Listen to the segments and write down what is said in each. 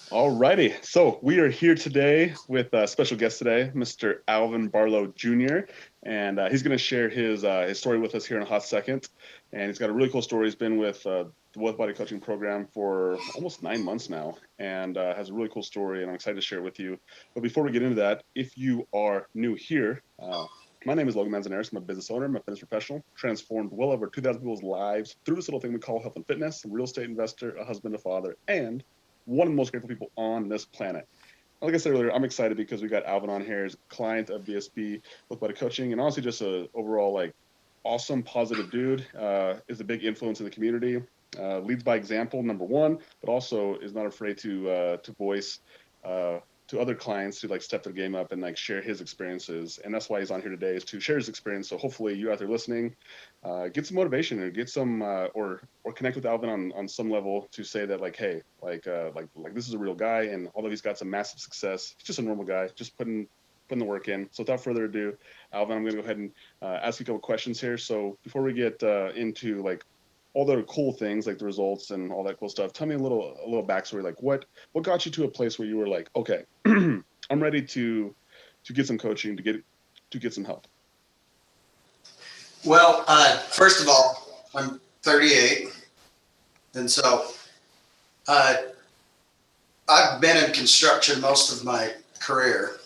Alrighty, so we are here today with a special guest today, Mr. Alvin Barlow Jr., and he's going to share his story with us here in a hot second. And he's got a really cool story. He's been with the Wealth Body Coaching Program for almost 9 months now, and has a really cool story, and I'm excited to share it with you. But before we get into that, if you are new here, my name is Logan Manzanares. I'm a business owner. I'm a fitness professional. Transformed well over 2,000 people's lives through this little thing we call health and fitness. A real estate investor, a husband, a father, and one of the most grateful people on this planet. Like I said earlier, I'm excited because we got Alvin on here as a client of BSB with Body Coaching, and honestly, just a overall like awesome, positive dude. Is a big influence in the community. Leads by example, number one, but also is not afraid to voice to other clients to like step their game up and like share his experiences. And that's why he's on here today, is to share his experience. So hopefully you out there listening, get some motivation or get some or connect with Alvin on some level to say that like, hey, like this is a real guy, and although he's got some massive success, he's just a normal guy, just putting the work in. So without further ado, Alvin, I'm going to go ahead and ask you a couple questions here. So before we get into like all the cool things like the results and all that cool stuff, tell me a little backstory. Like what got you to a place where you were like, okay, I'm ready to get some coaching, to get some help. Well, first of all, I'm 38, and so I've been in construction most of my career,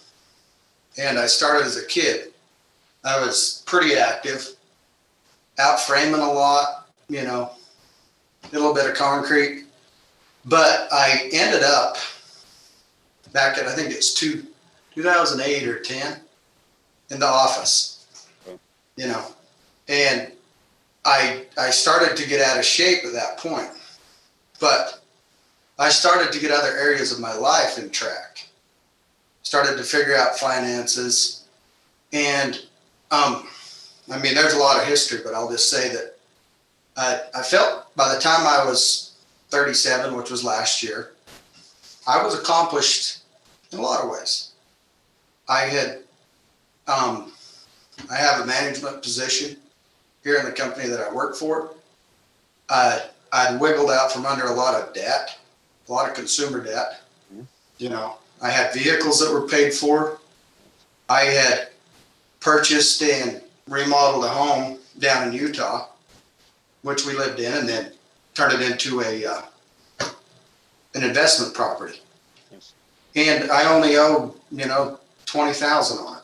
and I started as a kid. I was pretty active, out framing a lot, a little bit of concrete, but I ended up back at, I think it's 2008 or 10, in the office, and I started to get out of shape at that point, but I started to get other areas of my life in track, started to figure out finances, and there's a lot of history, but I'll just say that I felt by the time I was 37, which was last year, I was accomplished in a lot of ways. I have a management position here in the company that I work for. I'd wiggled out from under a lot of debt, a lot of consumer debt. I had vehicles that were paid for. I had purchased and remodeled a home down in Utah, which we lived in, and then turned it into an investment property. Yes. And I only owed, $20,000 on it.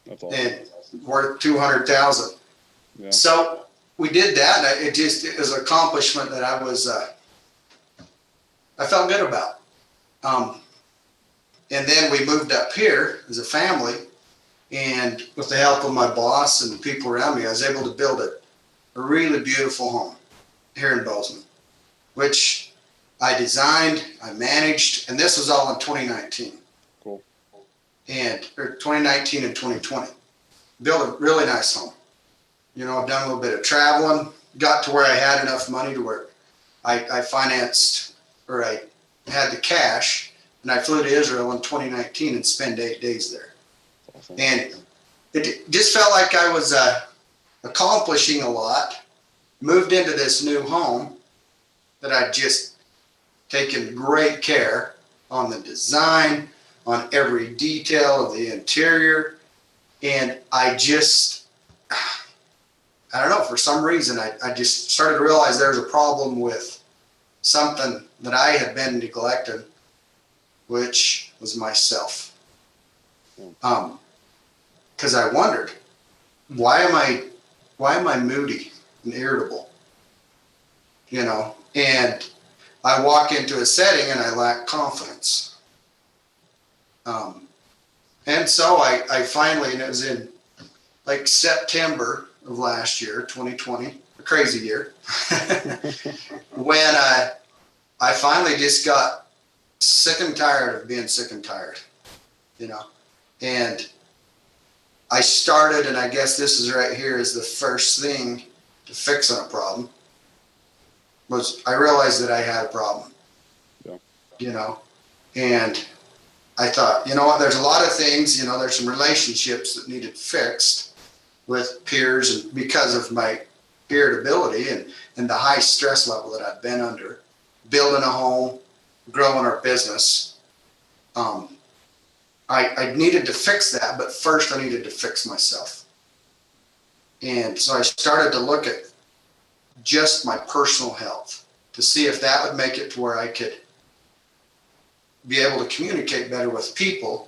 That's awesome. And worth $200,000. Yeah. So we did that, and it was an accomplishment that I felt good about. And then we moved up here as a family, and with the help of my boss and the people around me, I was able to build a really beautiful home here in Bozeman, which I designed, I managed, and this was all in 2019. Cool. Or 2019 and 2020. Built a really nice home. I've done a little bit of traveling, got to where I had enough money to where I financed, or I had the cash, and I flew to Israel in 2019 and spent 8 days there. Awesome. And it just felt like I was accomplishing a lot. Moved into this new home that I'd just taken great care on the design, on every detail of the interior. And I don't know, for some reason, I just started to realize there was a problem with something that I had been neglecting, which was myself. Because I wondered, why am I moody and irritable? And I walk into a setting and I lack confidence. And so I finally, and it was in like September of last year, 2020, a crazy year, when I finally just got sick and tired of being sick and tired, and I started, and I guess this is right here is the first thing to fixing a problem, was I realized that I had a problem. Yeah. And I thought, what, there's a lot of things, there's some relationships that needed fixed with peers, and because of my irritability and the high stress level that I've been under, building a home, growing our business, I needed to fix that, but first I needed to fix myself. And so I started to look at just my personal health to see if that would make it to where I could be able to communicate better with people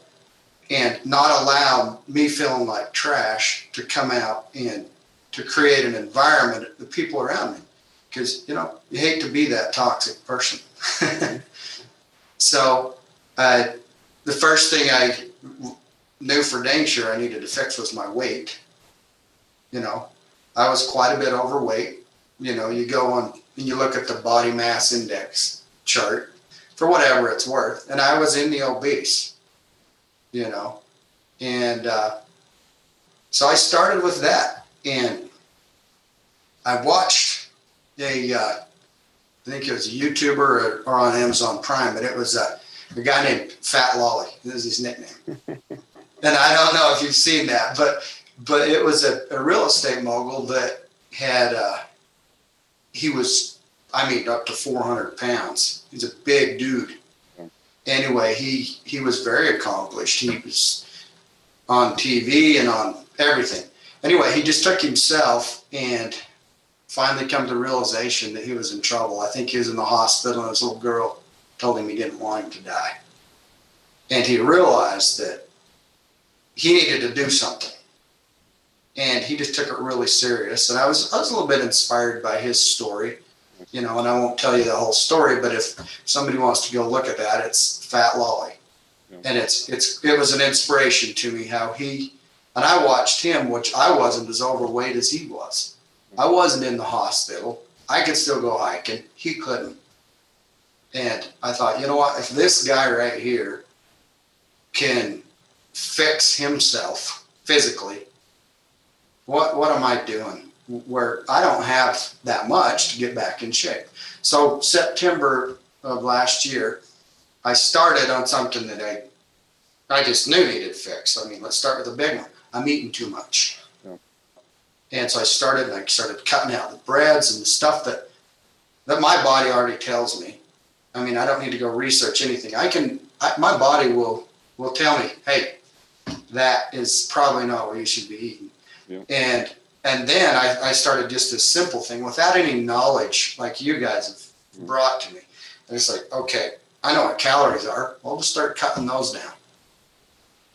and not allow me feeling like trash to come out and to create an environment, the people around me. Because, you hate to be that toxic person. So the first thing I knew for dang sure I needed to fix was my weight. I was quite a bit overweight. You go on and you look at the body mass index chart for whatever it's worth. And I was in the obese, and so I started with that. And I watched I think it was a YouTuber or on Amazon Prime, but it was a guy named Fat Lolly. This is his nickname. And I don't know if you've seen that, but it was a real estate mogul that had, he was, up to 400 pounds. He's a big dude. Anyway, he was very accomplished. He was on TV and on everything. Anyway, he just took himself and finally come to the realization that he was in trouble. I think he was in the hospital and his little girl told him he didn't want him to die. And he realized that he needed to do something. And he just took it really serious. And I was a little bit inspired by his story, and I won't tell you the whole story, but if somebody wants to go look at that, it's Fat Lolly. And it was an inspiration to me how and I watched him, which I wasn't as overweight as he was. I wasn't in the hospital. I could still go hiking. He couldn't. And I thought, you know what? If this guy right here can fix himself physically, what am I doing? Where I don't have that much to get back in shape. So September of last year, I started on something that I just knew needed fixed. Let's start with the big one. I'm eating too much. And so I started cutting out the breads and the stuff that my body already tells me. I don't need to go research anything. My body will tell me, hey, that is probably not what you should be eating. Yeah. And then I started just a simple thing without any knowledge like you guys have brought to me. And it's like, okay, I know what calories are. I'll just start cutting those down.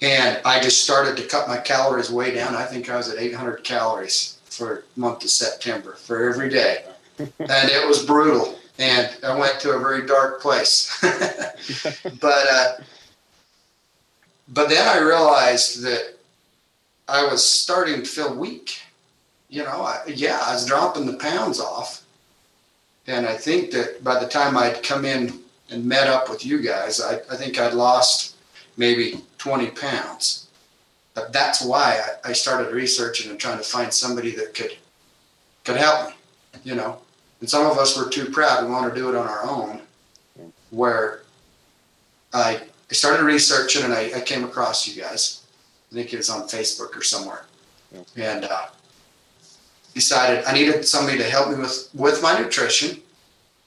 And I just started to cut my calories way down. I think I was at 800 calories for the month of September for every day. And it was brutal. And I went to a very dark place. But then I realized that I was starting to feel weak. I was dropping the pounds off. And I think that by the time I'd come in and met up with you guys, I think I'd lost maybe 20 pounds. But that's why I started researching and trying to find somebody that could help me, And some of us were too proud. We want to do it on our own. Where I started researching and I came across you guys. I think it was on Facebook or somewhere. And decided I needed somebody to help me with my nutrition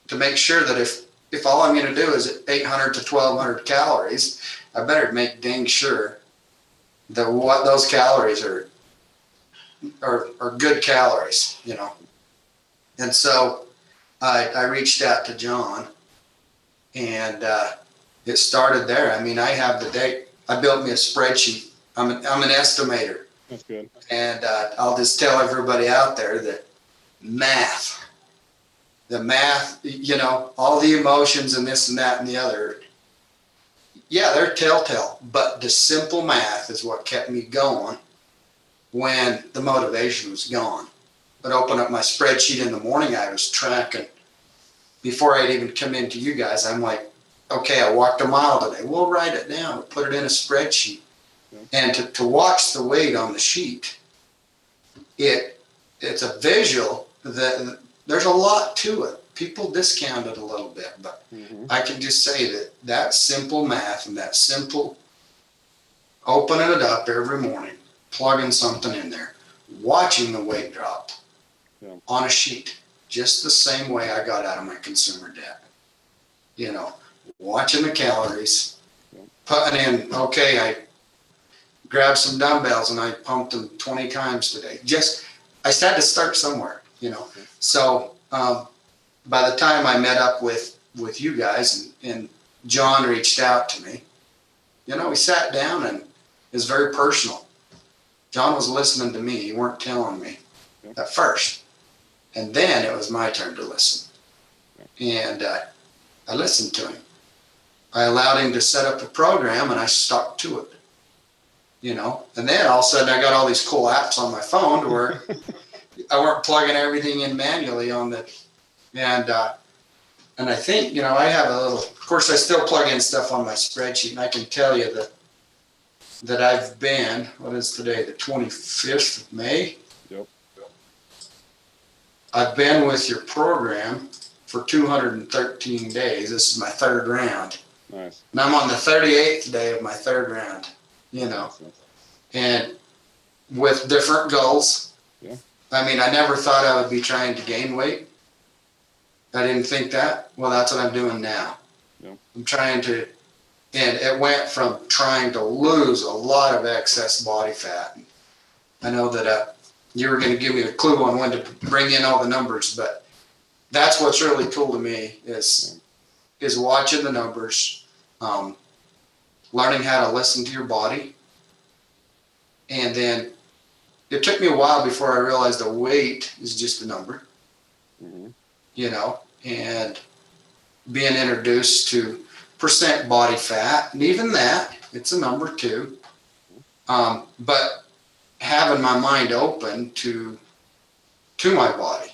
to make sure that if all I'm going to do is 800 to 1200 calories, I better make dang sure that what those calories are good calories, And so I reached out to John, and it started there. I have the date. I built me a spreadsheet. I'm an estimator. That's good. And I'll just tell everybody out there that the math, all the emotions and this and that and the other, yeah, they're telltale, but the simple math is what kept me going when the motivation was gone. I'd open up my spreadsheet in the morning, I was tracking. Before I'd even come into you guys, I'm like, okay, I walked a mile today. We'll write it down, put it in a spreadsheet. And to watch the weight on the sheet, it's a visual that there's a lot to it. People discount it a little bit, but I can just say that simple math and that simple opening it up every morning, plugging something in there, watching the weight drop on a sheet, just the same way I got out of my consumer debt. Watching the calories, putting in, okay, I grabbed some dumbbells and I pumped them 20 times today. I had to start somewhere, So by the time I met up with you guys and John reached out to me, we sat down and it was very personal. John was listening to me. He weren't telling me at first. And then it was my turn to listen. And I listened to him. I allowed him to set up a program and I stuck to it. And then all of a sudden I got all these cool apps on my phone to where I weren't plugging everything in manually on the, and I think, I have a little, of course I still plug in stuff on my spreadsheet, and I can tell you that I've been, what is today, the 25th of May? Yep. I've been with your program for 213 days. This is my third round. Nice. And I'm on the 38th day of my third round, Nice. and with different goals. Yeah. I mean, I never thought I would be trying to gain weight. I didn't think that. Well, that's what I'm doing now. Yeah. I'm trying to, and it went from trying to lose a lot of excess body fat. I know that you were going to give me a clue on when to bring in all the numbers, but that's what's really cool to me is watching the numbers, learning how to listen to your body. And then it took me a while before I realized the weight is just a number, Mm-hmm. And being introduced to percent body fat, and even that, it's a number too. But having my mind open to my body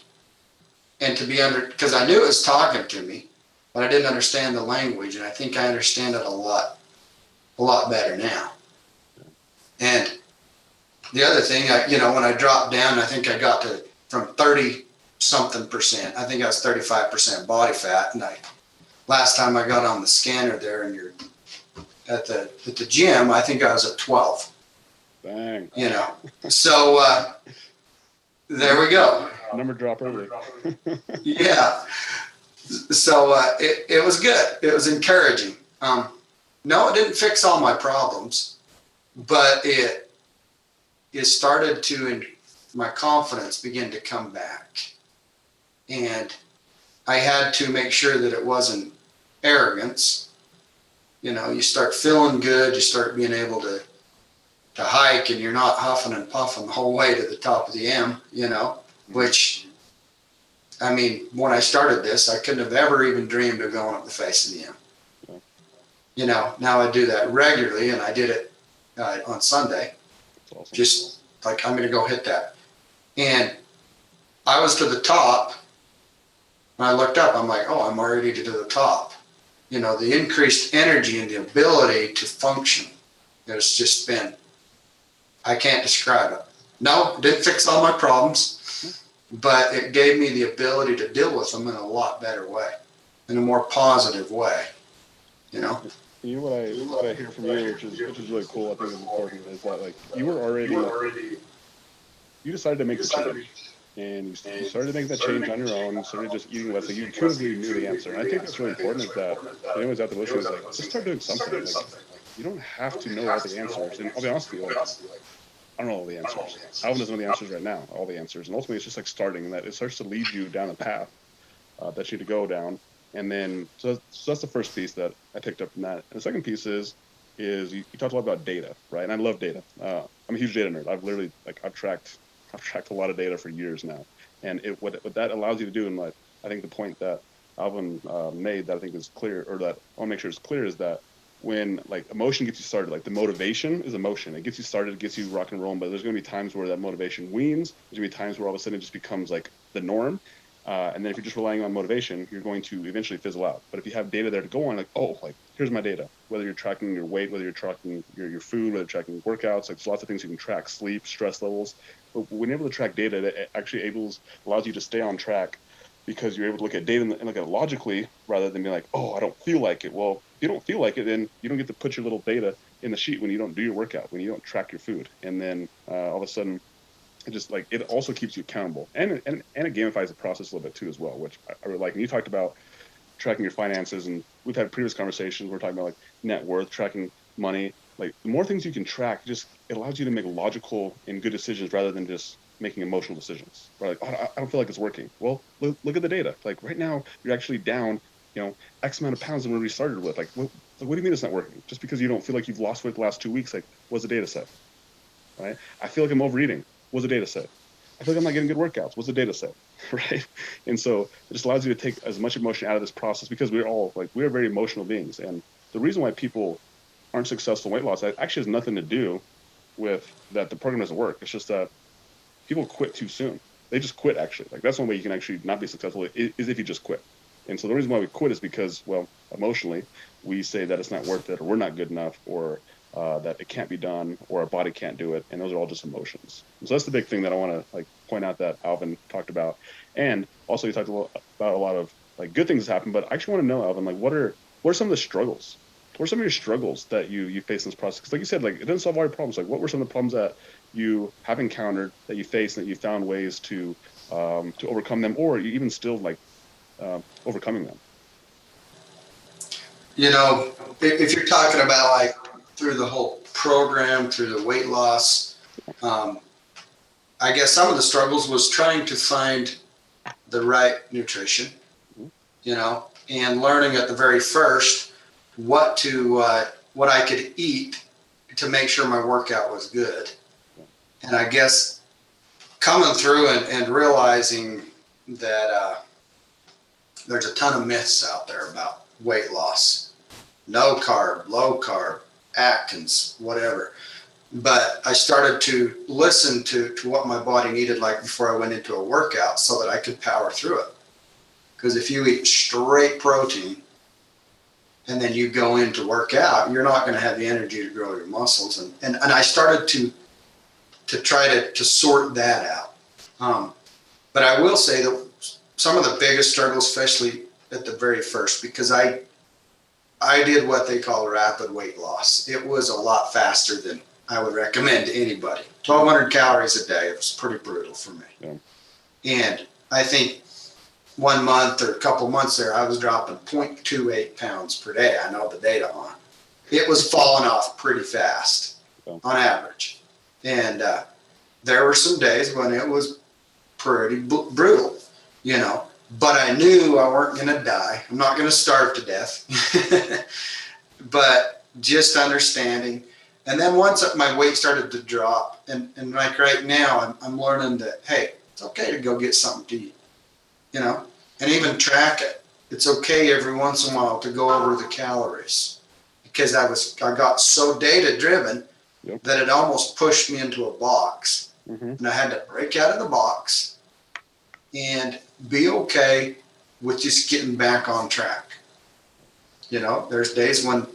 and to be because I knew it was talking to me, but I didn't understand the language, and I think I understand it a lot better now. And the other thing, when I dropped down, I think I got to from 30-something%. I think I was 35% body fat, and last time I got on the scanner there, and you're at the gym, I think I was at 12. Bang. So there we go. Number drop early. Yeah. So it was good. It was encouraging. No, it didn't fix all my problems, but it started to, my confidence began to come back. And I had to make sure that it wasn't arrogance. You start feeling good, you start being able to hike, and you're not huffing and puffing the whole way to the top of the M, which, I mean, when I started this, I couldn't have ever even dreamed of going up the face of the M. Now I do that regularly, and I did it on Sunday. That's awesome. Just like, I'm going to go hit that. And I was to the top, and I looked up, I'm like, oh, I'm already to the top. The increased energy and the ability to function has just been, I can't describe it. No, it didn't fix all my problems, but it gave me the ability to deal with them in a lot better way, in a more positive way. What I hear from you, which is really cool, I think is important, is that like you were already you decided to make the change, and you started to make that change on your own. You started just eating less. Like you intuitively knew the answer, and I think that's really important. Is that anyone's out there listening is like, just start doing something. Like you don't have to know all the answers, and I'll be honest with you, like, I don't know all the answers. Alvin doesn't know the answers right now, all the answers, and ultimately it's just like starting, and that it starts to lead you down a path that you need to go down. And then, so that's the first piece that I picked up from that. And the second piece is you talked a lot about data, right? And I love data. I'm a huge data nerd. I've tracked a lot of data for years now. And what that allows you to do, and like I think the point that Alvin made that I think is clear, or that I want to make sure is clear, is that when like emotion gets you started, like the motivation is emotion. It gets you started, it gets you rock and rolling, but there's going to be times where that motivation weans. There's going to be times where all of a sudden it just becomes like the norm. And then if you're just relying on motivation, you're going to eventually fizzle out. But if you have data there to go on, like, oh, like here's my data, whether you're tracking your weight, whether you're tracking your food, whether you're tracking workouts, like there's lots of things you can track, sleep, stress levels. But when you're able to track data, it actually allows you to stay on track because you're able to look at data and look at it logically rather than be like, oh, I don't feel like it. Well, if you don't feel like it, then you don't get to put your little data in the sheet when you don't do your workout, when you don't track your food. And then all of a sudden, it also keeps you accountable, and it gamifies the process a little bit too as well, which I really like. And you talked about tracking your finances, and we've had previous conversations. We're talking about like net worth, tracking money. Like the more things you can track, just it allows you to make logical and good decisions rather than just making emotional decisions. Right? Like, oh, I don't feel like it's working. Well, look at the data. Like right now, you're actually down, X amount of pounds than when we started with. Like, what do you mean it's not working? Just because you don't feel like you've lost weight the last 2 weeks, like, what's the data set? Right? I feel like I'm overeating. What's the data set? I feel like I'm not getting good workouts. What's the data set? Right? And so it just allows you to take as much emotion out of this process because we're very emotional beings. And the reason why people aren't successful in weight loss actually has nothing to do with that the program doesn't work. It's just that people quit too soon. They just quit actually. Like that's one way you can actually not be successful is if you just quit. And so the reason why we quit is because, well, emotionally, we say that it's not worth it, or we're not good enough, or that it can't be done, or our body can't do it, and those are all just emotions. And so that's the big thing that I want to like point out that Alvin talked about, and also he talked about a lot of like good things that happen. But I actually want to know, Alvin, like what are some of the struggles? What are some of your struggles that you face in this process? Because like you said, like it doesn't solve all your problems. Like what were some of the problems that you have encountered that you faced and that you found ways to overcome them, or you even still like overcoming them? If you're talking about like through the whole program, through the weight loss, um, I guess some of the struggles was trying to find the right nutrition, and learning at the very first what I could eat to make sure my workout was good. And I guess coming through and realizing that there's a ton of myths out there about weight loss, no carb, low carb, Atkins, whatever. But I started to listen to what my body needed like before I went into a workout so that I could power through it. Because if you eat straight protein and then you go in to work out, you're not going to have the energy to grow your muscles. And I started to try to sort that out. But I will say that some of the biggest struggles, especially at the very first, because I did what they call rapid weight loss. It was a lot faster than I would recommend to anybody. 1,200 calories a day. It was pretty brutal for me. Yeah. And I think 1 month or a couple months there, I was dropping 0.28 pounds per day. I know the data on. It was falling off pretty fast on average. And there were some days when it was pretty brutal, but I knew I weren't going to die. I'm not going to starve to death, but just understanding. And then once my weight started to drop, and like right now, I'm learning that, hey, it's okay to go get something to eat, and even track it. It's okay every once in a while to go over the calories, because I got so data driven that it almost pushed me into a box. And I had to break out of the box and be okay with just getting back on track. There's days when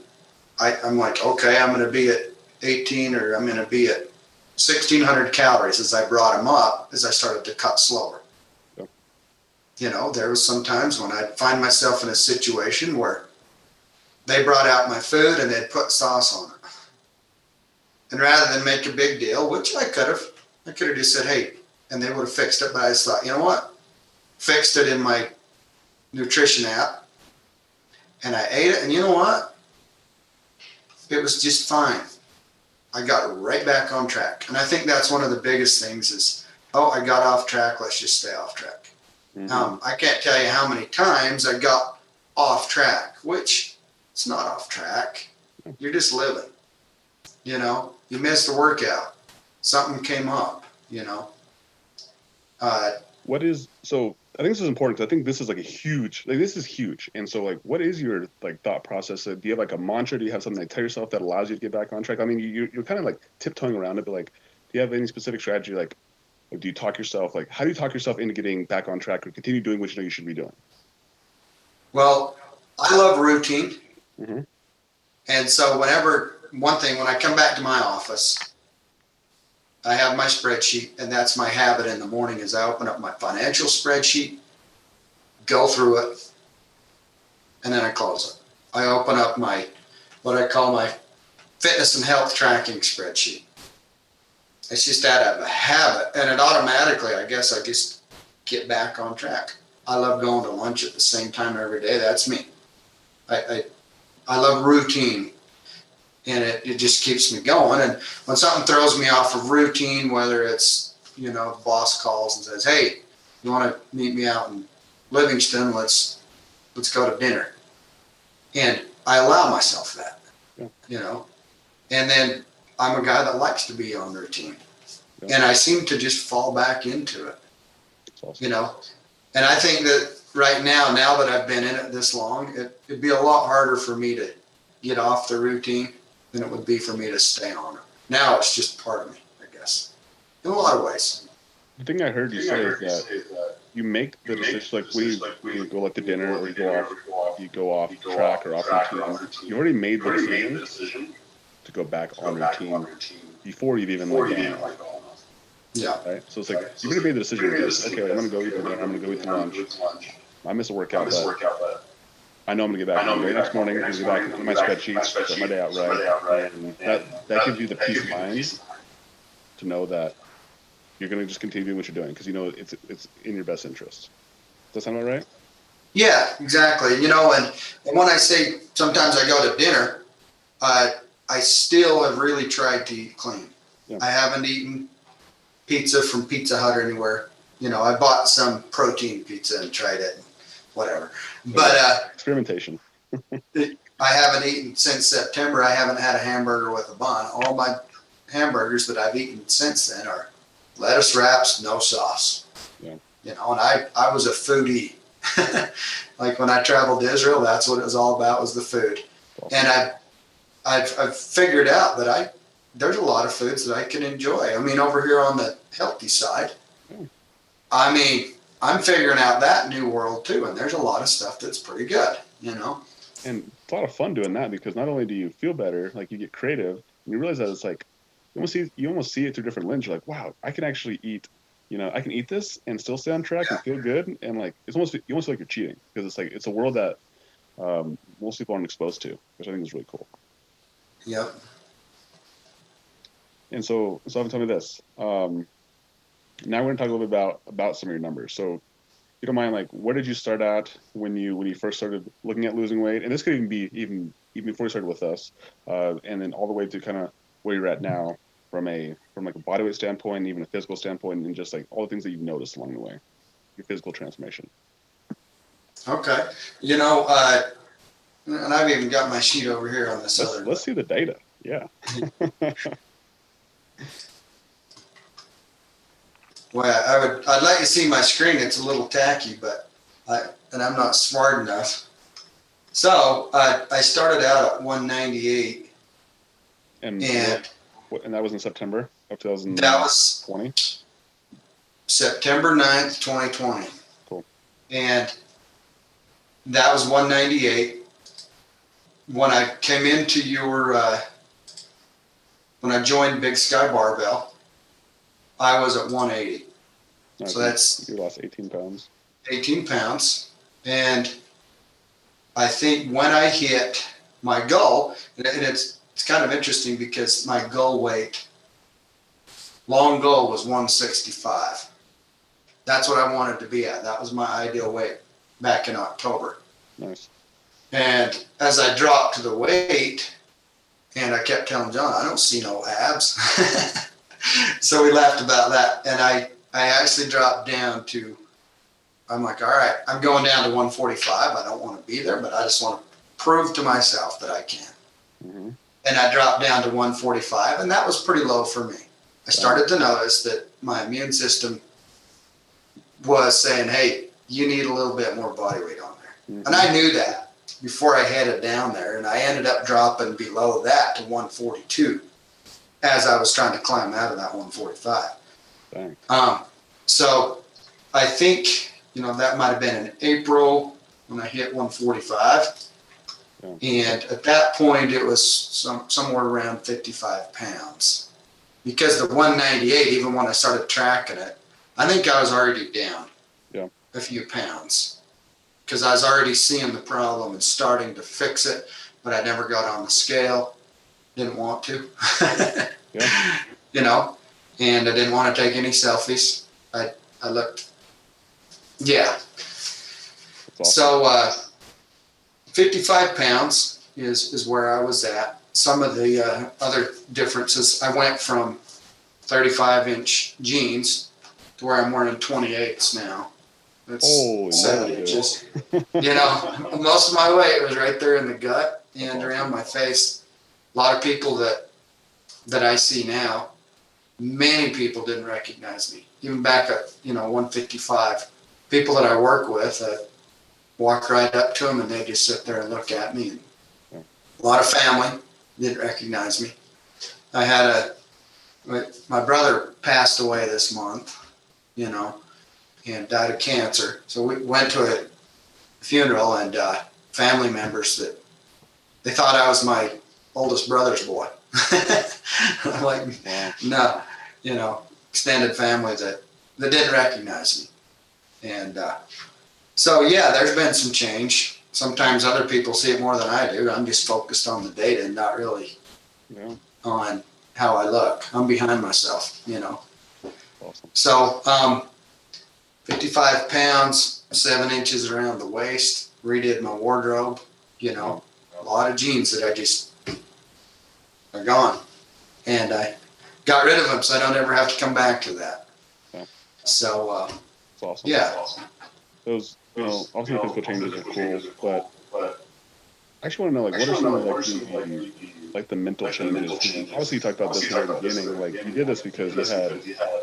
I'm like, okay, I'm going to be at 18 or I'm going to be at 1,600 calories as I brought them up, as I started to cut slower. There was some times when I'd find myself in a situation where they brought out my food and they'd put sauce on it. And rather than make a big deal, which I could have just said, hey, and they would have fixed it. But I just thought, you know what? Fixed it in my nutrition app. And I ate it. And you know what? It was just fine. I got right back on track. And I think that's one of the biggest things is, I got off track. Let's just stay off track. I can't tell you how many times I got off track, which it's not off track. You're just living. You missed a workout. Something came up, So I think this is important because I think this is this is huge. And so like, what is your like thought process? Do you have like a mantra? Do you have something to tell yourself that allows you to get back on track? I mean, you're kind of like tiptoeing around it, but like, do you have any specific strategy? Like, do you talk yourself, like, how do you talk yourself into getting back on track or continue doing what you know you should be doing? Well, I love routine. Mm-hmm. And so when I come back to my office, I have my spreadsheet, and that's my habit in the morning is I open up my financial spreadsheet, go through it, and then I close it. I open up what I call my fitness and health tracking spreadsheet. It's just out of a habit, and it automatically, I guess I just get back on track. I love going to lunch at the same time every day. That's me. I love routine. and it just keeps me going. And when something throws me off of routine, whether it's, the boss calls and says, hey, you want to meet me out in Livingston? Let's go to dinner. And I allow myself that, and then I'm a guy that likes to be on routine, and I seem to just fall back into it, Awesome. And I think that right now that I've been in it this long, it'd be a lot harder for me to get off the routine than it would be for me to stay on it. Now it's just part of me, I guess, in a lot of ways. The thing I heard you say is that you make the decision, like when you go to dinner or you go off track or off routine. You already made the decision to go back on routine before you've even gone. Yeah. Right. So it's like you already made the decision. Okay, I'm gonna go eat dinner. I'm gonna go eat lunch. I miss a workout, but I know I'm gonna get back. I'm gonna go next morning. I'm gonna get back into my spreadsheets, start my day out right, and that gives you the peace of mind to know that you're going to just continue doing what you're doing because it's in your best interest. Does that sound about right? Yeah, exactly. And when I say sometimes I go to dinner, I still have really tried to eat clean. Yeah. I haven't eaten pizza from Pizza Hut or anywhere. I bought some protein pizza and tried it, whatever. But experimentation. I haven't eaten since September. I haven't had a hamburger with a bun. All my hamburgers that I've eaten since then are lettuce wraps, no sauce. Yeah. And I was a foodie. Like when I traveled to Israel, that's what it was all about, was the food. Awesome. And I've figured out that there's a lot of foods that I can enjoy. I mean, over here on the healthy side, I'm figuring out that new world too, and there's a lot of stuff that's pretty good, And it's a lot of fun doing that because not only do you feel better, like you get creative, and you realize that it's like you almost see it through different lens. You're like, wow, I can actually eat, I can eat this and still stay on track and feel good. And you almost feel like you're cheating because it's a world that most people aren't exposed to, which I think is really cool. Yep. And so Evan, tell me this. Now we're going to talk a little bit about some of your numbers. So if you don't mind, where did you start at when you first started looking at losing weight? And this could even be even before you started with us, and then all the way to kind of where you're at now from a body weight standpoint, even a physical standpoint, and just all the things that you've noticed along the way, your physical transformation. Okay. And I've even got my sheet over here on this other. Let's see the data. Yeah. Well, I'd like to see my screen. It's a little tacky, but I'm not smart enough. So I started out at 198. And that was in September of 2020? That was September 9th, 2020. Cool. And that was 198. When I came into when I joined Big Sky Barbell, I was at 180. Nice. So you lost 18 pounds. 18 pounds. And I think when I hit my goal, and it's kind of interesting because my goal weight, long goal, was 165. That's what I wanted to be at. That was my ideal weight back in October. Nice. And as I dropped to the weight, and I kept telling John, I don't see no abs. So we laughed about that. And I actually dropped down to, I'm like, all right, I'm going down to 145. I don't want to be there, but I just want to prove to myself that I can. Mm-hmm. And I dropped down to 145, and that was pretty low for me. I started to notice that my immune system was saying, hey, you need a little bit more body weight on there. Mm-hmm. And I knew that before I headed down there, and I ended up dropping below that to 142 as I was trying to climb out of that 145. Dang. So I think, that might have been in April when I hit 145. Yeah. And at that point, it was somewhere around 55 pounds. Because the 198, even when I started tracking it, I think I was already down a few pounds. Because I was already seeing the problem and starting to fix it, but I never got on the scale. Didn't want to. And I didn't want to take any selfies. I looked, Awesome. So 55 pounds is where I was at. some of the other differences, I went from 35-inch jeans to where I'm wearing 28s now. That's 7 inches. You know, most of my weight was right there in the gut and around my face. A lot of people that I see now, many people didn't recognize me. Even back at, 155, people that I work with, walk right up to them and they just sit there and look at me. And a lot of family didn't recognize me. I had my brother passed away this month, and died of cancer. So we went to a funeral, and family members that they thought I was my oldest brother's boy. I'm like, no, extended family that didn't recognize me. And so, yeah, there's been some change. Sometimes other people see it more than I do. I'm just focused on the data and not really on how I look. I'm behind myself, Awesome. So, 55 pounds, 7 inches around the waist, redid my wardrobe, a lot of jeans that I just are gone. And I got rid of them so I don't ever have to come back to that. Yeah. So, That's awesome. yeah. Those, obviously physical changes are cool, but I actually want to know, what are some of the mental changes? Obviously you talked about this in the beginning, you did this because you had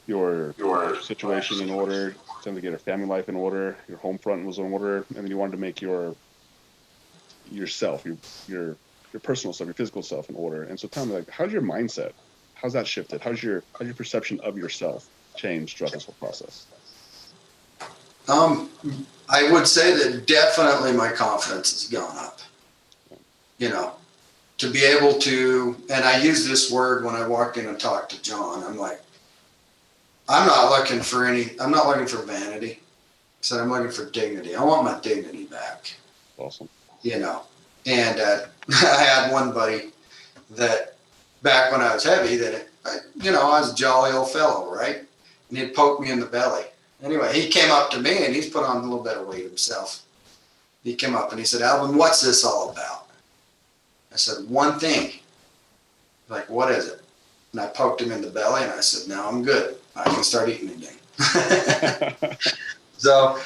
your situation in order, trying to get your family life in order, your home front was in order, and then you wanted to make yourself, your personal stuff, your physical self in order. And so tell me, how's your mindset? How's that shifted? How's your perception of yourself changed throughout this whole process? I would say that definitely my confidence has gone up. To be able to, and I use this word when I walked in and talked to John, I'm like, I'm not looking for vanity. So I'm looking for dignity. I want my dignity back. Awesome. And I had one buddy that back when I was heavy that, I was a jolly old fellow, right? And he'd poke me in the belly. Anyway, he came up to me and he's put on a little bit of weight himself. He came up and he said, "Alvin, what's this all about?" I said, "One thing." Like, "What is it?" And I poked him in the belly and I said, "Now I'm good. I can start eating again." So,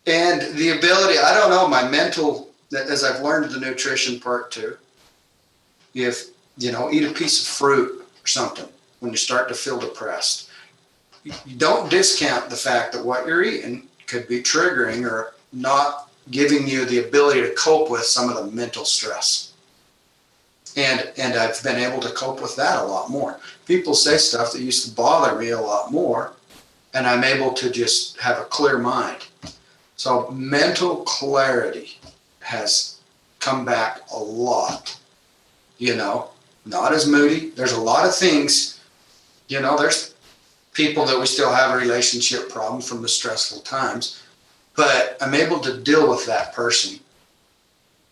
and the ability, I don't know, my mental, as I've learned the nutrition part too, if, eat a piece of fruit or something when you start to feel depressed, you don't discount the fact that what you're eating could be triggering or not giving you the ability to cope with some of the mental stress. And I've been able to cope with that a lot more. People say stuff that used to bother me a lot more, and I'm able to just have a clear mind. So mental clarity has come back a lot. Not as moody. There's a lot of things, there's people that we still have a relationship problem from the stressful times, but I'm able to deal with that person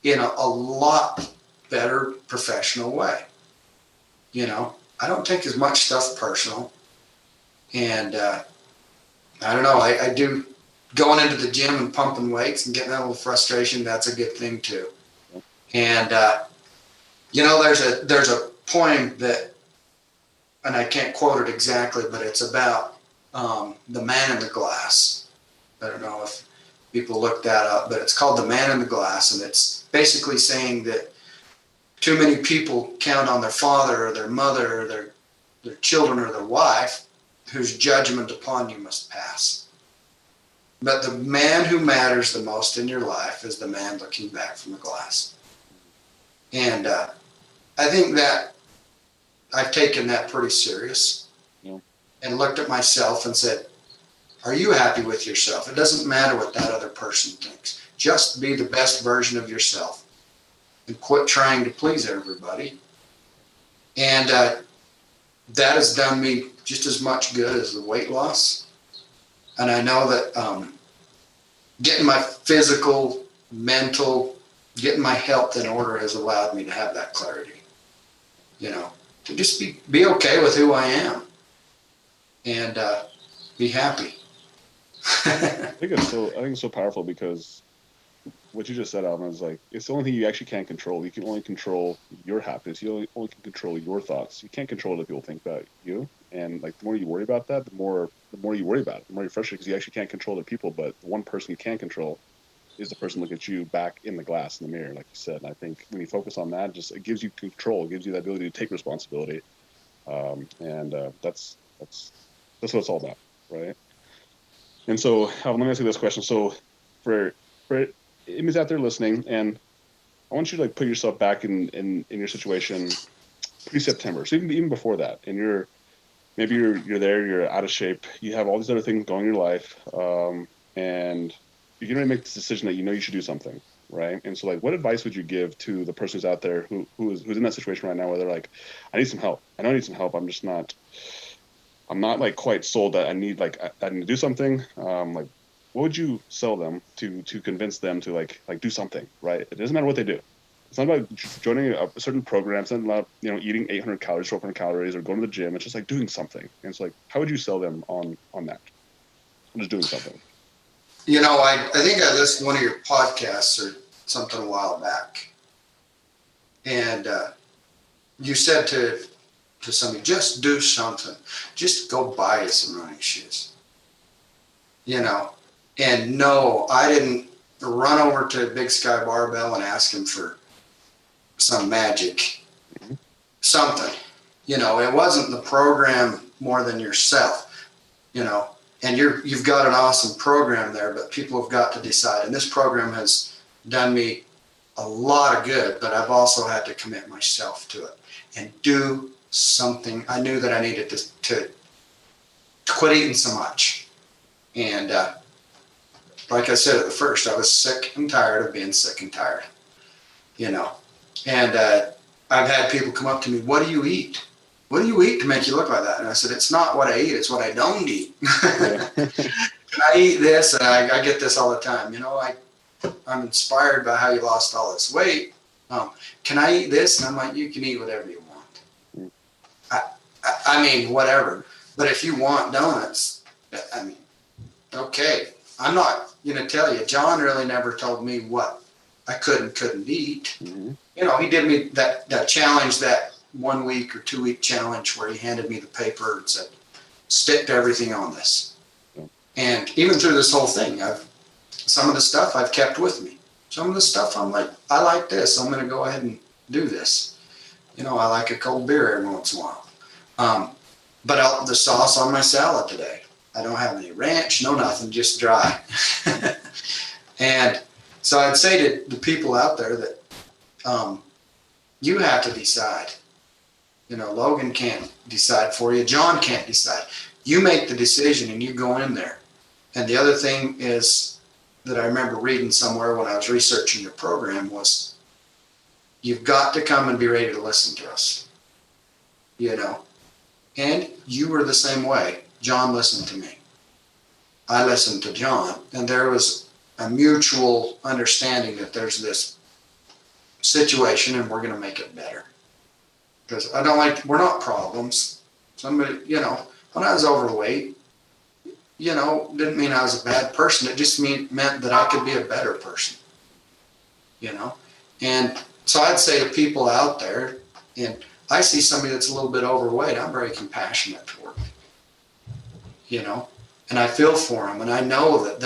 in a lot better professional way. I don't take as much stuff personal, and I don't know, I do going into the gym and pumping weights and getting that little frustration. That's a good thing too. And there's a poem that, and I can't quote it exactly, but it's about the man in the glass. I don't know if people look that up, but it's called The Man in the Glass, and it's basically saying that too many people count on their father or their mother or their children or their wife, whose judgment upon you must pass. But the man who matters the most in your life is the man looking back from the glass. And I think that I've taken that pretty serious, and looked at myself and said, are you happy with yourself? It doesn't matter what that other person thinks. Just be the best version of yourself and quit trying to please everybody. And that has done me just as much good as the weight loss. And I know that getting my physical, mental, getting my health in order has allowed me to have that clarity, to just be okay with who I am and be happy. I think it's so powerful because what you just said, Alvin, is like it's the only thing you actually can't control. You can only control your happiness. You only can control your thoughts. You can't control what people think about you. And like the more you worry about that, the more you worry about it, the more you're frustrated because you actually can't control the people. But the one person you can control is the person looking at you back in the glass in the mirror, like you said. And I think when you focus on that, just it gives you control, it gives you the ability to take responsibility. And that's what it's all about, right? And so, let me ask you this question. So, for immigrants out there listening, and I want you to like put yourself back in your situation pre-September, so even before that, and maybe you're there, you're out of shape, you have all these other things going in your life, and you're going to make this decision that you know you should do something, right? And so, like, what advice would you give to the person who's out there who's in that situation right now, where they're like, I need some help. I know I need some help. I'm not like quite sold that I need to do something. Like, what would you sell them to convince them to like do something, right? It doesn't matter what they do. It's not about joining a certain program. It's not about eating 800 calories, 400 calories, or going to the gym. It's just like doing something. And it's like, how would you sell them on that? I'm just doing something. I think I listened to one of your podcasts or something a while back, and you said to somebody, just do something. Just go buy some running shoes. And no, I didn't run over to Big Sky Barbell and ask him for some magic, something. It wasn't the program more than yourself, and you've got an awesome program there, but people have got to decide. And this program has done me a lot of good, but I've also had to commit myself to it and do something. I knew that I needed to quit eating so much. And like I said at the first, I was sick and tired of being sick and tired, And I've had people come up to me, what do you eat? What do you eat to make you look like that? And I said, it's not what I eat, it's what I don't eat. I eat this, and I get this all the time. I'm inspired by how you lost all this weight. Can I eat this? And I'm like, you can eat whatever you want. I mean, whatever. But if you want donuts, okay. I'm not going to tell you. John really never told me what I couldn't eat. Mm-hmm. He did me that challenge, that 1 week or 2 week challenge where he handed me the paper and said, stick to everything on this. Yeah. And even through this whole thing, some of the stuff I've kept with me. Some of the stuff I'm like, I like this. I'm going to go ahead and do this. I like a cold beer every once in a while. But the sauce on my salad today, I don't have any ranch, no nothing, just dry. And so I'd say to the people out there that you have to decide. Logan can't decide for you. John can't decide. You make the decision and you go in there. And the other thing is that I remember reading somewhere when I was researching your program was, you've got to come and be ready to listen to us. And you were the same way. John listened to me. I listened to John, and there was a mutual understanding that there's this situation and we're going to make it better. Because we're not problems. Somebody, when I was overweight, didn't mean I was a bad person. It just meant that I could be a better person, And so I'd say to people out there, and I see somebody that's a little bit overweight, I'm very compassionate toward them, and I feel for them, and I know that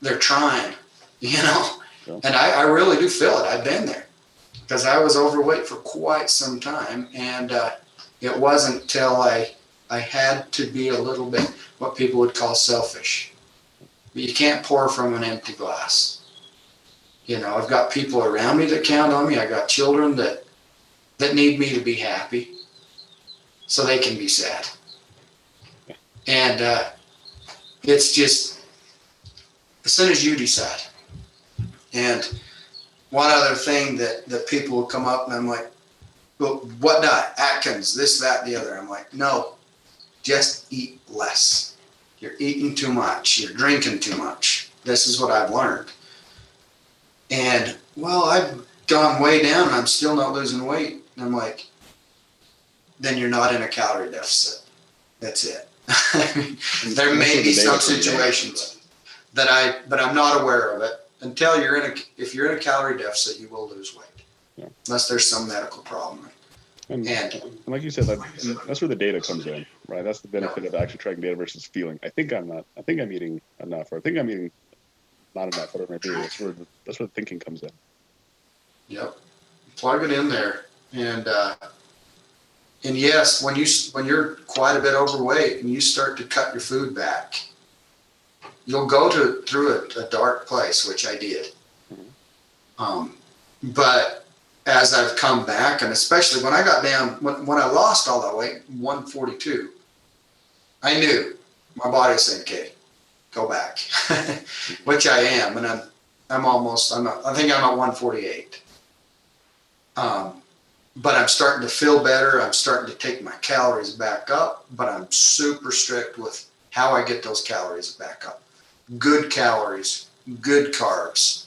they're trying, Yeah. And I really do feel it. I've been there because I was overweight for quite some time, and it wasn't till I had to be a little bit what people would call selfish. But you can't pour from an empty glass. I've got people around me that count on me. I got children that need me to be happy so they can be sad. And it's just, as soon as you decide. And one other thing that people will come up and I'm like, well, what diet? Atkins, this, that, the other. I'm like, no, just eat less. You're eating too much. You're drinking too much. This is what I've learned. And, well, I've gone way down and I'm still not losing weight. And I'm like, then you're not in a calorie deficit. That's it. There may be some situations. that I'm not aware of it. Until if you're in a calorie deficit, you will lose weight, unless there's some medical problem. And like you said, that's where the data comes in, right? That's the benefit of actually tracking data versus feeling. I think I'm eating enough, or I think I'm eating not enough, whatever it may be. That's where the thinking comes in. Yep. Plug it in there. And yes, when you're quite a bit overweight and you start to cut your food back, you'll go through a dark place, which I did. But as I've come back, and especially when I got down, when I lost all that weight, 142, I knew my body was saying, "Okay, go back," which I am, and I think I'm at 148. But I'm starting to feel better. I'm starting to take my calories back up, but I'm super strict with how I get those calories back up. Good calories, good carbs,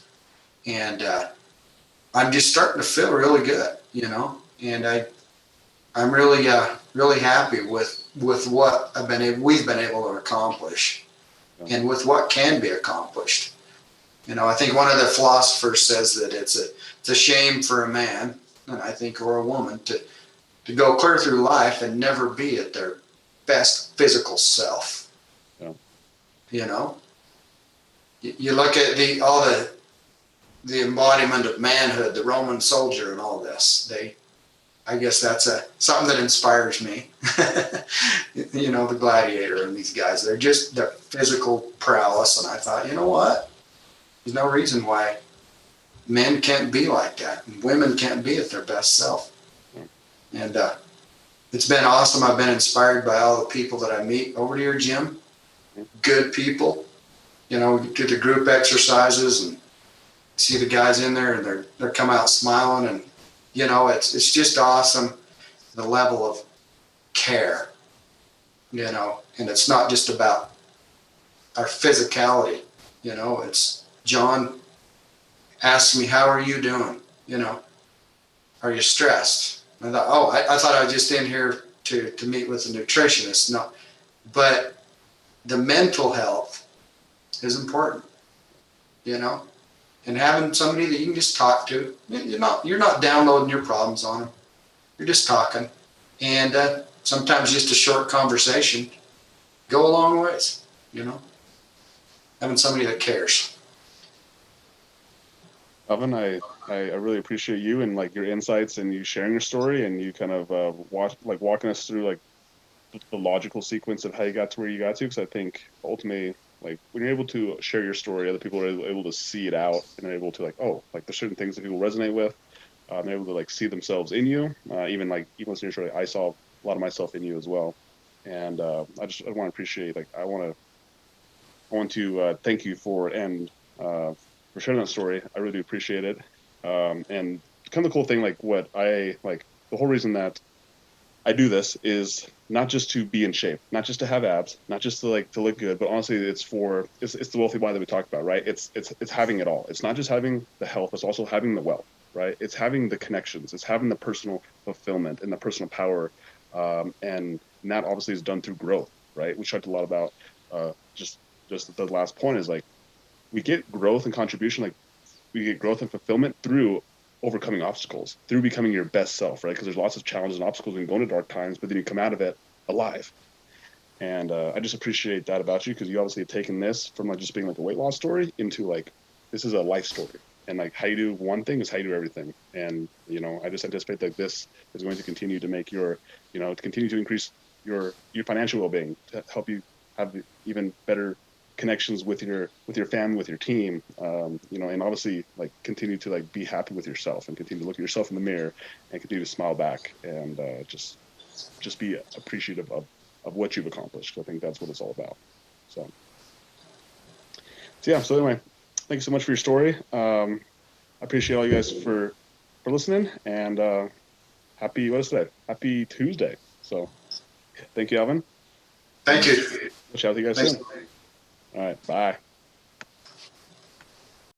and I'm just starting to feel really good, and I'm really really happy with what we've been able to accomplish, and with what can be accomplished. I think one of the philosophers says that it's a shame for a man, and I think, or a woman, to go clear through life and never be at their best physical self. Yeah. You look at all the embodiment of manhood, the Roman soldier, and all this. I guess that's something that inspires me. The gladiator and these guys. They're just their physical prowess, and I thought, you know what? There's no reason why men can't be like that, and women can't be at their best self. And it's been awesome. I've been inspired by all the people that I meet over to your gym. Good people. Do the group exercises and see the guys in there, and they're come out smiling, and it's just awesome, the level of care, and it's not just about our physicality. It's John asks me, "How are you doing? Are you stressed?" And I thought, I thought I was just in here to meet with a nutritionist. No, but the mental health is important, and having somebody that you can just talk to. You're not downloading your problems on them. You're just talking, and sometimes just a short conversation go a long ways. Having somebody that cares. Alvin, I really appreciate you and your insights, and you sharing your story, and you kind of walking us through the logical sequence of how you got to where you got to. Because I think ultimately, when you're able to share your story, other people are able to see it out, and they're able to there's certain things that people resonate with. They're able to see themselves in you. Even listening to your story, I saw a lot of myself in you as well. And I want to appreciate I want to thank you for sharing that story. I really do appreciate it. And kind of the cool thing, the whole reason that I do this is not just to be in shape, not just to have abs, not just to look good, but honestly, it's the wealthy body that we talked about, right? It's having it all. It's not just having the health, it's also having the wealth, right? It's having the connections, it's having the personal fulfillment and the personal power, and that obviously is done through growth, right? We talked a lot about just the last point is we get growth and contribution, we get growth and fulfillment through overcoming obstacles, through becoming your best self, right? Because there's lots of challenges and obstacles and go into dark times, but then you come out of it alive. And I just appreciate that about you, because you obviously have taken this from just being a weight loss story into this is a life story. And how you do one thing is how you do everything. And, I just anticipate that this is going to continue to make to continue to increase your financial well-being, to help you have even better connections with your family, with your team, and obviously continue to be happy with yourself, and continue to look at yourself in the mirror and continue to smile back, and just be appreciative of what you've accomplished. I think that's what it's all about. So anyway, thank you so much for your story. I appreciate all you guys for listening, and happy Tuesday. So thank you, Alvin. Thank you. We'll chat with you guys soon. All right. Bye.